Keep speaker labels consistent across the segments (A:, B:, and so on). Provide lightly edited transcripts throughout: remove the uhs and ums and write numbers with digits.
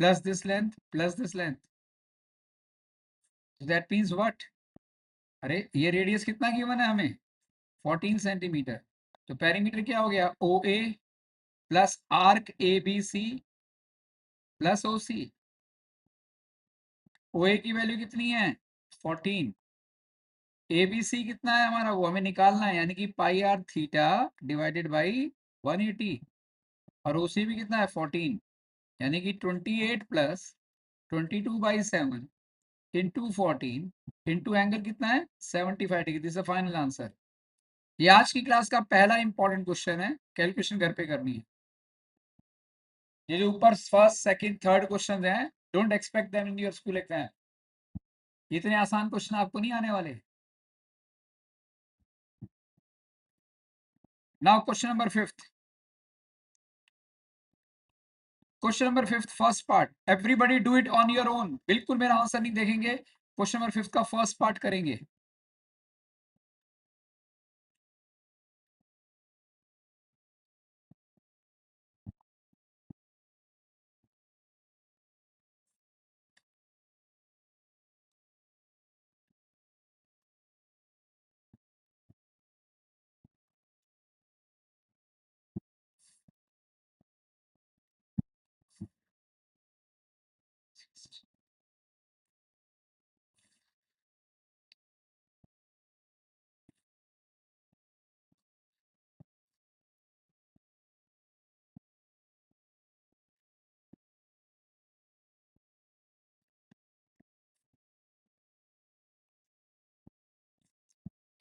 A: plus this length plus this length. So that means what? अरे ये radius कितना given है हमें 14 सेंटीमीटर. तो पेरीमीटर क्या हो गया O A plus arc A B C plus O C. O A की वैल्यू कितनी है 14. ए बी सी कितना है हमारा वो हमें निकालना है यानी कि पाई आर थीटा डिवाइडेड बाई 180. और ओ सी भी कितना है 14 यानी कि 28 प्लस 22/7 इंटू 14 इंटू एंगल कितना है 75 degree. This is final answer. ये आज की क्लास का पहला इंपॉर्टेंट क्वेश्चन है. कैलकुलेशन घर पे करनी है. ये जो ऊपर फर्स्ट सेकंड थर्ड क्वेश्चन हैं don't expect them in your school exam. इतने आसान क्वेश्चन आपको नहीं आने वाले. Now question number fifth. Question number fifth first part. Everybody do it on your own. बिल्कुल मेरा आंसर नहीं देखेंगे. क्वेश्चन नंबर फिफ्थ का फर्स्ट पार्ट करेंगे.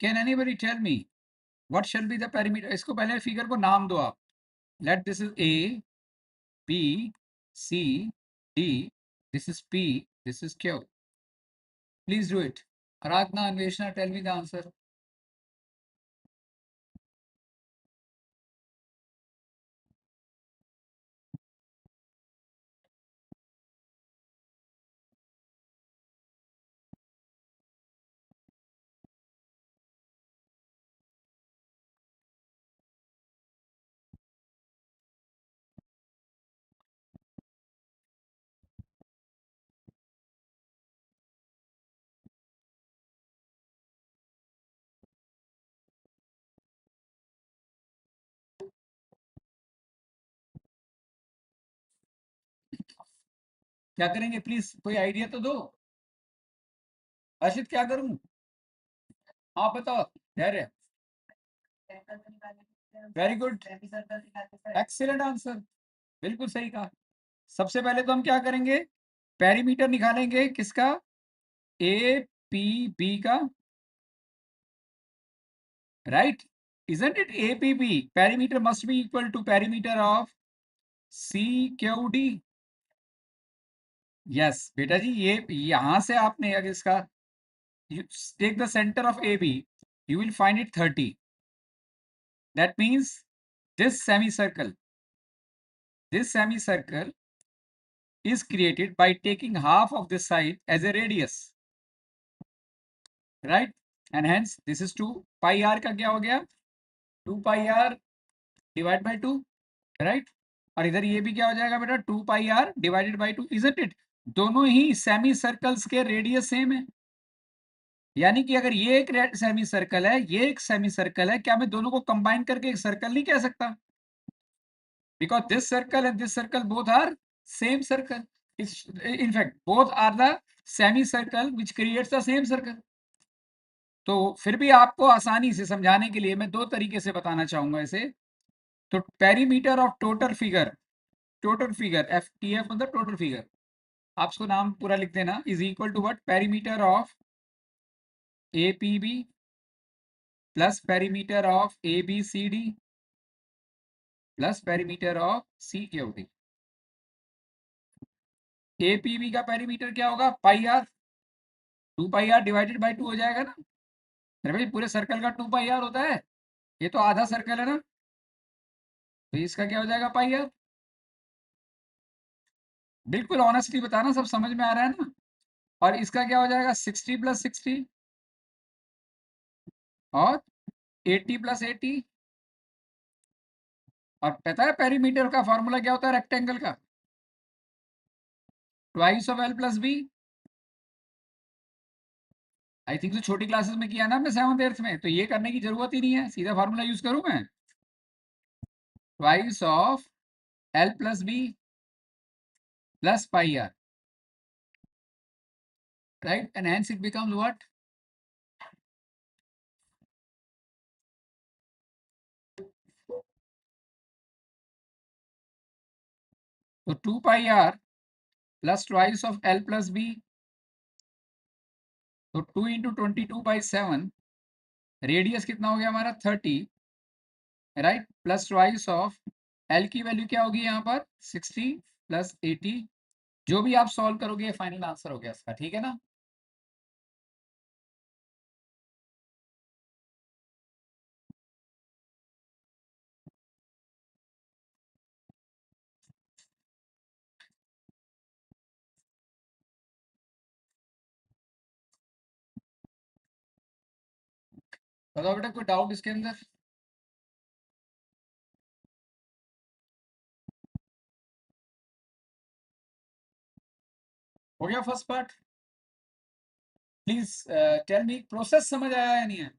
A: Can anybody tell me what shall be the perimeter. इसको पहले फिगर को नाम दो आप. Let this is A B C D. This is P. This is Q. Please do it. Aradhana Anveshana tell me the answer. क्या करेंगे please कोई idea तो दो. अर्षित क्या करूं. आप बताओ. धैर्य. Very good. Excellent answer. बिल्कुल सही कहा. सबसे पहले तो हम क्या करेंगे पेरीमीटर निकालेंगे किसका ए पी बी का. Right. Isn't it A P B. Perimeter must be equal to perimeter of C Q D. Yes बेटा जी ये यहां से आपने अगर इसका take the centre of A B you will find it 30. That means this semicircle is created by taking half of this side as a radius, right? And hence this is 2 pi r का क्या हो गया 2 pi r divide by 2, right. और इधर ये भी क्या हो जाएगा बेटा 2 pi r divided by 2. Isn't it. दोनों ही सेमी सर्कल्स के रेडियस सेम है. यानी कि अगर ये एक सेमी सर्कल है ये एक सेमी सर्कल है क्या मैं दोनों को कंबाइन करके एक सर्कल नहीं कह सकता. Because this circle and this circle both are same circle. It's, in fact, both are the semicircle which creates the same circle. तो फिर भी आपको आसानी से समझाने के लिए मैं दो तरीके से बताना चाहूंगा इसे. तो perimeter of total figure F T F मतलब टोटल फिगर. आप इसको नाम पूरा लिख देना is equal to what perimeter of A P B plus perimeter of A B C D plus perimeter of C Q D. A P B का perimeter क्या होगा pi R. 2 pi R divided by 2 हो जाएगा ना. अरे भाई पूरे circle का 2 पाई आर होता है. ये तो आधा सर्कल है ना. तो इसका क्या हो जाएगा पाई आर. बिल्कुल ऑनेस्टली बताना सब समझ में आ रहा है ना. और इसका क्या हो जाएगा 60 प्लस 60 और 80 प्लस 80. और पता है पेरीमीटर का फॉर्मूला क्या होता है रेक्टेंगल का. Twice of L plus B. I think तो छोटी क्लासेस में किया ना हमने 7th 8th में, तो ये करने की जरूरत ही नहीं है, सीधा फार्मूला यूज करूं मैं। Twice of L plus B plus pi R, right, and hence it becomes what? तो 2 pi R plus twice of L plus B, तो 2 इंटू 22/7, रेडियस कितना हो गया हमारा 30, right, plus twice of L की value क्या होगी यहाँ पर 60 प्लस 80, जो भी आप सॉल्व करोगे फाइनल आंसर हो गया इसका, ठीक है ना। बताओ बेटा कोई डाउट इसके अंदर? हो गया first part. Please tell me process समझ आया या नहीं है?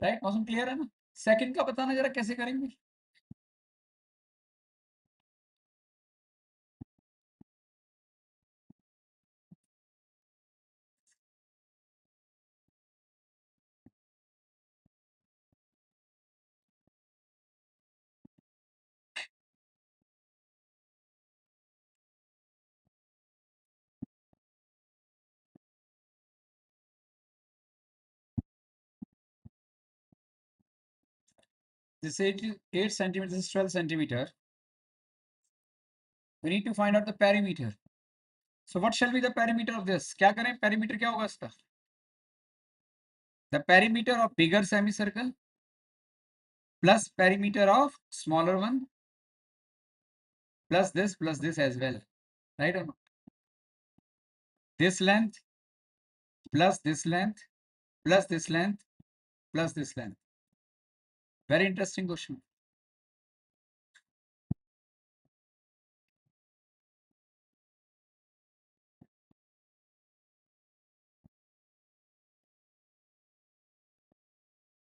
A: राइट, मौसम क्लियर है ना? सेकंड का बताना जरा कैसे करेंगे। This 8 centimeters, this is 12 centimeter. We need to find out the perimeter. So what shall be the perimeter of this? क्या करें, perimeter क्या होगा इसका? The perimeter of bigger semicircle plus perimeter of smaller one plus this as well, right or not? This length plus this length plus this length plus this length. Very interesting question.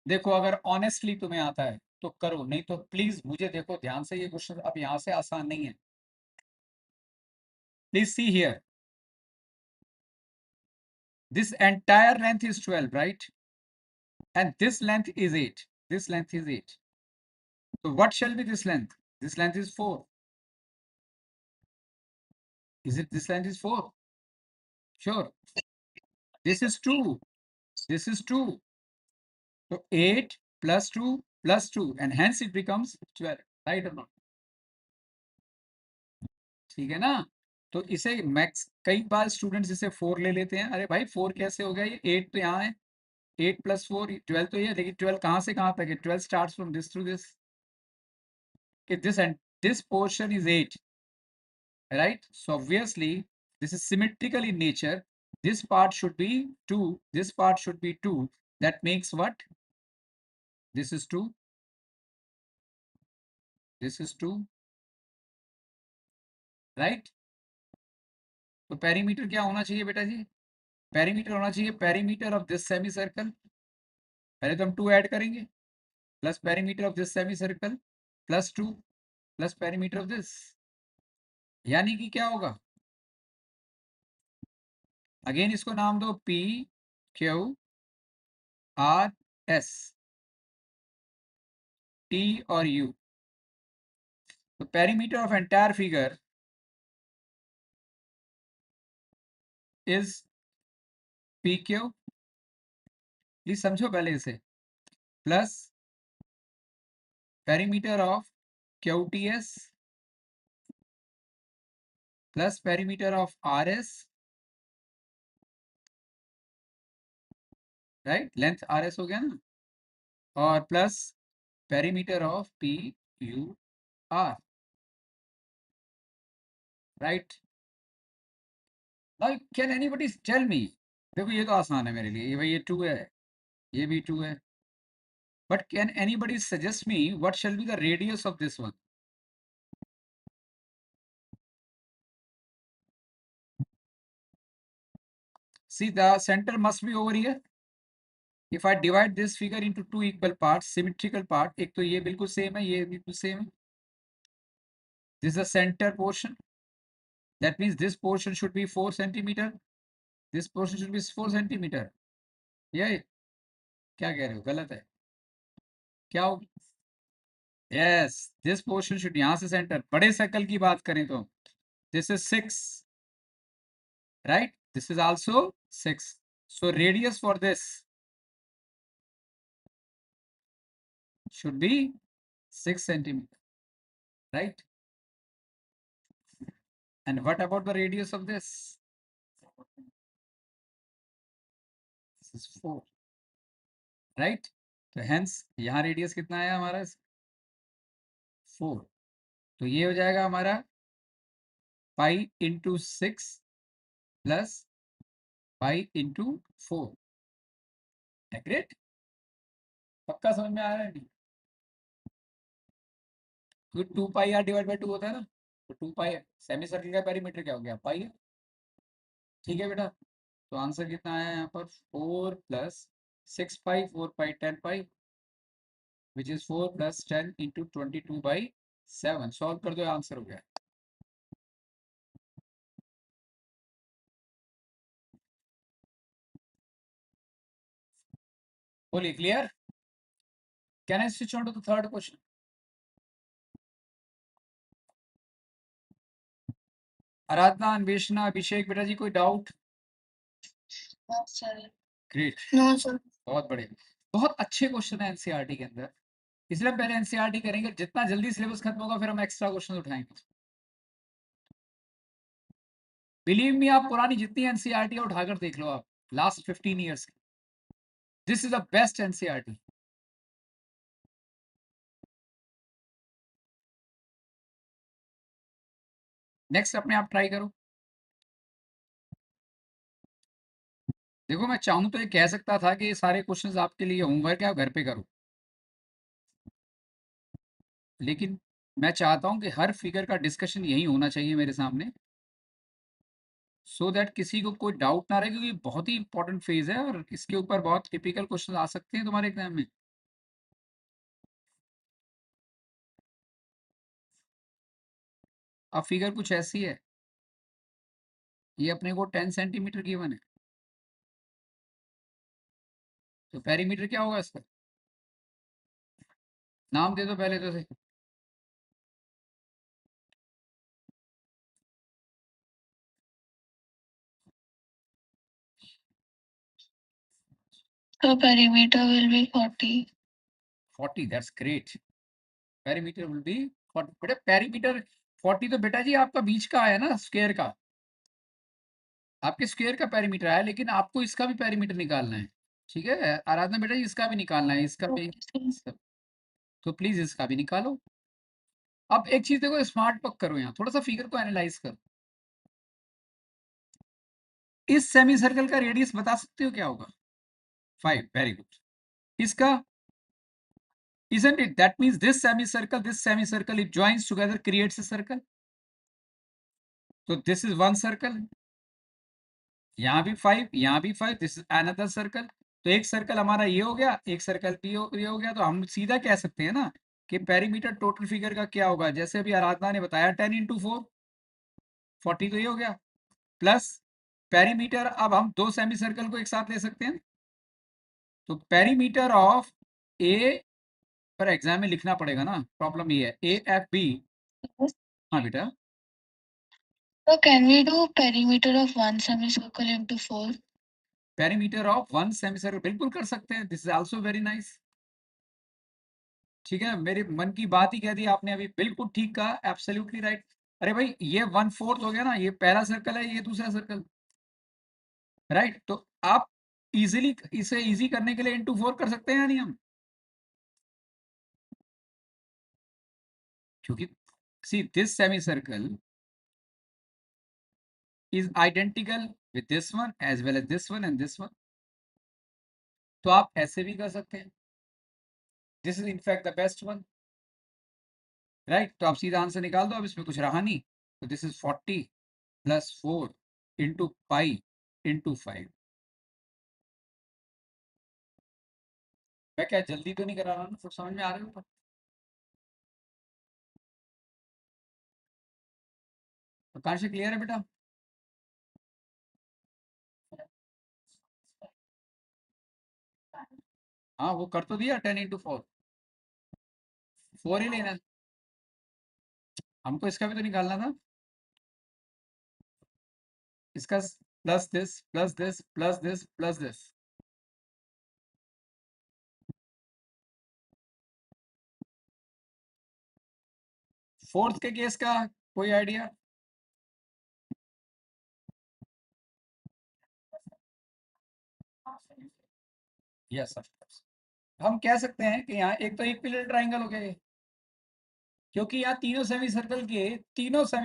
A: देखो अगर honestly तुम्हें आता है तो करो, नहीं तो please मुझे देखो ध्यान से, ये क्वेश्चन अब यहाँ से आसान नहीं है। Please see here, this entire length is 12, right, and this length is 8, this length is 8, so what shall be this length? This length is 4. Is it this length is 4? Sure. This is 2, this is 2, so 8 plus 2 plus 2, and hence it becomes 12, right or not? ठीक है ना। तो इसे max कई बार students इसे 4 ले लेते हैं, अरे भाई 4 कैसे हो गया, ये 8 तो यहाँ है, 8 प्लस 4 12 तो ये, लेकिन 12 कहाँ से कहाँ तक है, 12 starts from this to this, this and this portion is 8, right, so obviously this is symmetrical in nature, this part should be 2, this part should be 2, that makes what, this is 2, this is 2, right। तो perimeter क्या होना चाहिए बेटा जी, perimeter होना चाहिए perimeter of this semi circle, पहले तो हम 2 ऐड करेंगे, plus perimeter of this semi circle plus 2 plus perimeter of this, यानी कि क्या होगा, अगेन इसको नाम दो P Q R S T और U। तो perimeter of entire figure is PQ, please समझो पहले इसे, plus perimeter of QTS plus perimeter of RS, right, length RS हो गया ना, और plus perimeter of PUR, right. Now can anybody tell me, देखो ये तो आसान है मेरे लिए, ये भाई ये 2 है, ये भी 2 है, but can anybody suggest me what shall be the radius of this one? See, the center must be over here. If I divide this figure into two equal parts, symmetrical part, एक तो ये बिल्कुल same है, ये बिल्कुल same है. This is the center portion. That means this portion should be 4 centimeter. This portion should be 4 centimeter. ये क्या कह रहे हो? गलत है. क्या हो? Yes, this portion should, यहाँ से center. बड़े सर्कल की बात करें तो this is 6, right? This is also 6. So radius for this should be 6 centimeter, right? And what about the radius of this? This is 4, right? तो hence यहाँ radius कितना आया हमारा? 4. तो ये हो जाएगा हमारा pi into 6 plus pi into 4. Agreed? पक्का समझ में आ रहा है? क्योंकि 2 पाई आर डिवाइड बाई 2 होता है ना, तो 2 पाई सेमी सर्कल का पेरीमीटर क्या हो गया? पाई है. ठीक है बेटा. तो आंसर कितना आया यहाँ पर? 4 plus 6 pi, 4 pi 10 pi, which is 4 plus 10 into 22/7. Solve कर दो, आंसर हो गया. बोलिए, clear? Can I switch on to the third question? Aradhana, Anveshana, Abhishek, बेटा जी कोई डाउट? ग्रेट. No sir. बहुत बढ़िया. बहुत अच्छे क्वेश्चन है एनसीईआरटी के अंदर, इसलिए हम पहले एनसीईआरटी करेंगे. जितना जल्दी सिलेबस खत्म होगा फिर हम एक्स्ट्रा क्वेश्चन उठाएंगे. बिलीव मी, आप पुरानी जितनी एनसीईआरटी उठाकर देख लो, आप लास्ट 15 ईयर्स की. This is the best NCERT. Next अपने आप ट्राई करो. देखो, मैं चाहूं तो ये कह सकता था कि ये सारे क्वेश्चंस आपके लिए होमवर्क है, आप घर पे करो, लेकिन मैं चाहता हूं कि हर फिगर का डिस्कशन यही होना चाहिए मेरे सामने, सो दैट किसी को कोई डाउट ना रहे, क्योंकि बहुत ही इंपॉर्टेंट फेज है और इसके ऊपर बहुत टिपिकल क्वेश्चन आ सकते हैं तुम्हारे एग्जाम में. अब फिगर कुछ ऐसी है, ये अपने को 10 सेंटीमीटर गिवन है, तो पेरीमीटर क्या होगा इसका? नाम दे दो पहले तो से.
B: The perimeter will be 40.
A: 40, that's great. Perimeter will be 40. बेटा पेरीमीटर 40 तो बेटा जी आपका बीच का आया ना, स्क्वायर का. आपके स्क्वायर का पेरीमीटर आया, लेकिन आपको इसका भी पेरीमीटर निकालना है. ठीक है आराधना बेटा जी, इसका भी निकालना है, इसका भी. तो प्लीज इसका भी निकालो. अब एक चीज देखो, स्मार्ट वर्क करो, यहाँ थोड़ा सा फिगर को एनालाइज करो. इस सेमी सर्कल का रेडियस बता सकते हो क्या होगा? 5. Very good. इसका, isn't it? That means this semicircle, it joins together, creates a circle. So this is one circle. यहाँ भी 5, यहाँ भी 5. This is another circle. तो एक सर्कल हमारा ये हो गया, एक सर्कल ये हो गया. तो हम सीधा कह सकते हैं ना कि पेरीमीटर टोटल फिगर का क्या होगा, जैसे अभी आराधना ने बताया 10 इंटू 4, 40 तो ये हो गया, प्लस पेरीमीटर. अब हम दो सेमी सर्कल को एक साथ ले सकते हैं, तो पेरीमीटर ऑफ ए, पर एग्जाम में लिखना पड़ेगा ना, प्रॉब्लम ये है, ए एफ बी. हाँ बेटा.
B: So can we do perimeter of one semicircle into 4?
A: Perimeter of one semicircle बिल्कुल कर सकते हैं. This is also very nice. ठीक है, मेरे मन की बात ही कह दी आपने अभी, बिल्कुल ठीक कहा, एब्सोल्युटली राइट. अरे भाई, ये 1/4 हो गया ना, ये पहला सर्कल है, ये दूसरा सर्कल, राइट. तो आप इजीली इसे इजी करने के लिए इंटू 4 कर सकते हैं नहीं हम, क्योंकि see this semi circle is identical with this one as well as this one and this one. तो आप ऐसे भी कर सकते हैं. This is in fact the best one, right. तो आप सीधा आंसर निकाल दो, अब इसमें कुछ रहा नहीं. तो this is 40 plus 4 into pi into 5. मैं क्या जल्दी तो नहीं करा रहा ना, सब समझ में आ रहे हो? तो कहाँ से क्लियर है बेटा? हाँ वो कर तो दिया 10 into 4, 4 ही लेना है। हमको इसका भी तो निकालना था, इसका plus this plus this plus this plus this. Fourth के केस का कोई आइडिया? Yes of course. हम कह सकते हैं कि यहाँ एक तो इक्विलेटरल ट्रायंगल हो गया ये, क्योंकि यहाँ तीनों सेमी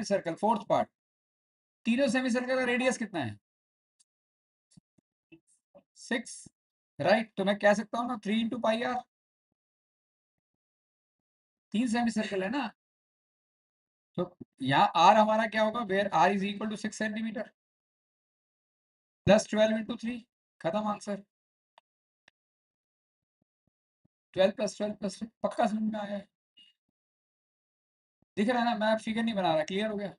A: सर्कल फोर्थ पार्ट, तीनों सेमी सर्कल का रेडियस कितना है? 6, राइट। तो मैं कह सकता हूँ ना 3 into πr, 3 सेमी सर्कल है ना। तो यहाँ r हमारा क्या होगा, where r is equal to 6 centimetre plus 12 into 3, खत्म आंसर। 12 + 12 + 3, पक्का समझ में आया है? दिख रहा है ना, मैं फिगर नहीं बना रहा, क्लियर हो गया?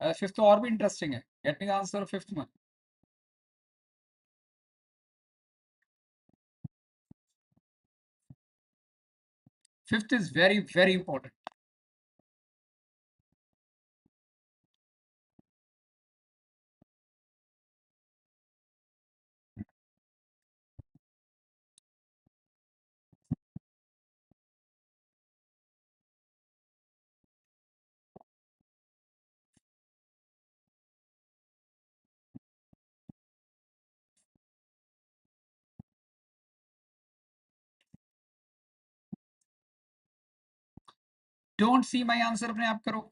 A: फिफ्थ तो और भी इंटरेस्टिंग है, get me the answer of fifth one. Fifth is very very important. Don't see my answer, अपने आप करो।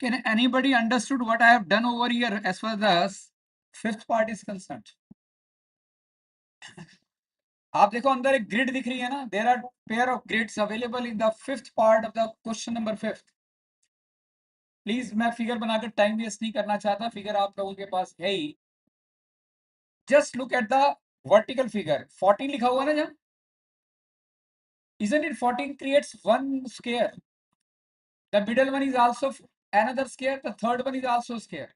A: Can anybody understood what I have done over here as far as fifth part is concerned? आप देखो अंदर एक grid दिख रही है ना, there are pair of grids available in the fifth part of the question number 5। Please, मैं figure बनाकर टाइम वेस्ट नहीं करना चाहता, फिगर आप लोगों के पास है ही। Just look at the vertical figure, 14 लिखा हुआ ना जहाँ, isn't it 14 creates one square? The middle one is also another square, the third one is also a square.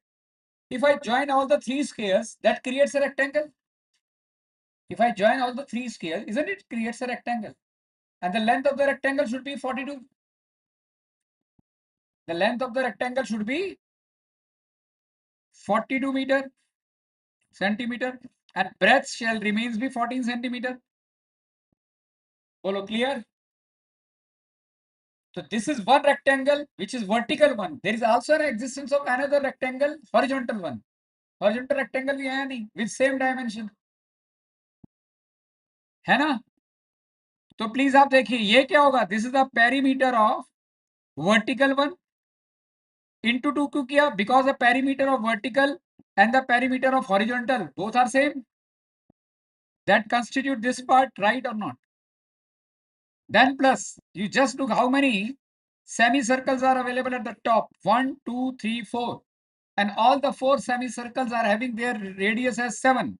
A: If I join all the 3 squares, that creates a rectangle. If I join all the 3 squares, isn't it creates a rectangle? And the length of the rectangle should be 42. The length of the rectangle should be 42 centimeter, and breadth shall remains be 14 centimeter. Follow clear? So this is one rectangle which is vertical one. There is also an existence of another rectangle, horizontal one. Horizontal rectangle भी है नहीं with same dimension, है ना? तो please आप देखिए ये क्या होगा, this is the perimeter of vertical one into 2 क्यों किया, because the perimeter of vertical and the perimeter of horizontal both are same, that constitute this part, right or not? Then plus you just look how many semicircles are available at the top, 1 2 3 4, and all the 4 semicircles are having their radius as 7.